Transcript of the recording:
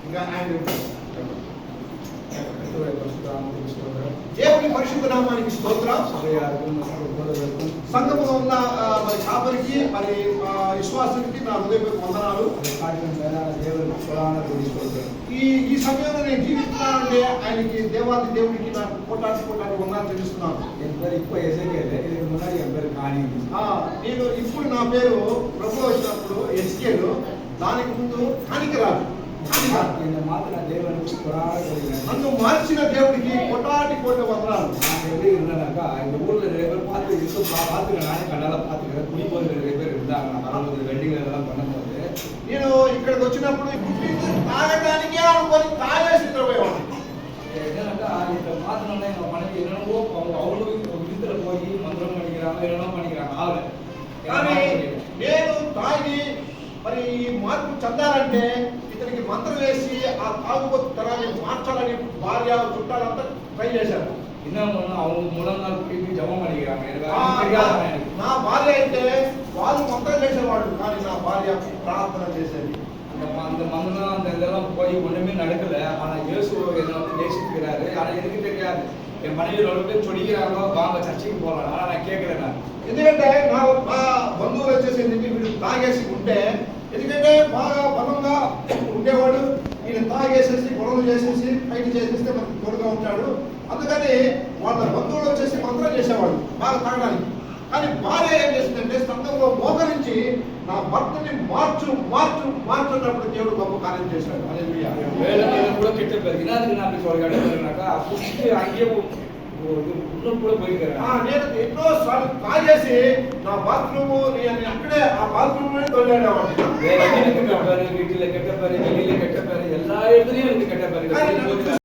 ఇంకా దేవుని పరిశుద్ధ నామానికి స్తోత్రం. సంఘములో ఉన్న మరి కాపరికి మరి విశ్వాసానికి నా హృదయపూర్వక వందనాలు. ఈ సమయంలో నేను జీవిస్తున్నానంటే ఆయనకి దేవుడికి నాకు కోటానికి వందనాలు తెలుస్తున్నాను. నేను ఇప్పుడు నా పేరు ప్రభు వచ్చినప్పుడు ఎస్కేలు, దానికి ముందు కానికరాలు. నన్ను మార్చిన దేవుడికి కోటాటి వందనాలు. నేను ఇక్కడికి వచ్చినప్పుడు తాగడానికి అనుకొని తాగేసి పోయేవాడిని. కానీ నేను తాగి మరి ఈ మార్పు చెందాలంటే ఇతనికి మంత్రం వేసి ఆ తాగుబోతు తరాన్ని మార్చాలని భార్య చుట్టాలంతా ట్రై చేశారు. నా భార్య అయితే వాళ్ళు మంత్రం చేసేవాడు, కానీ నా భార్య ప్రార్థన చేసేది. போய் ஒண்ணுமே நடக்கல. ஆனா இயேசு நேசிக்கிறாரு. ஆனா எனக்கு தெரியாது என் மனைவியோட சொல்லிக்கிறாங்க வாங்க சர்ச்சைக்கு போகலாம். ஆனா நான் கேட்கிறேன். ఎందుకంటే నా బంధువులు వచ్చేసి వీడు తాగేసి ఉంటే, ఎందుకంటే బాగా బలంగా ఉండేవాడు, ఈయన తాగేసేసి గొడవలు చేసేసి ఫైట్ చేసేస్తే మనకు తోడుగా ఉంటాడు. అందుకని వాళ్ళ బంధువులు వచ్చేసి మంత్రం చేసేవాడు బాగా తాగడానికి. కానీ భార్య ఏం చేసిందంటే సంఘంలో మోకరించి నా భర్తని మార్చున్నప్పుడు దేవుడు గొప్ప కార్యం చేశాడు. కూడా కెట్టేపారు ఇనాదికి నాకు చూడగాక అங்கே కూడా పోయినారు. నేను ఎన్నో సార్లు తాగేసి నా బాత్రూమ్ అక్కడే ఆ బాత్రూమ్ తొలగాడేవాడిని. வீட்டுல கெட்டப்பாரு, வெளியில கெட்டப்பாரு, எல்லா இடத்துலயும் எனக்கு கெட்டப்பாரு.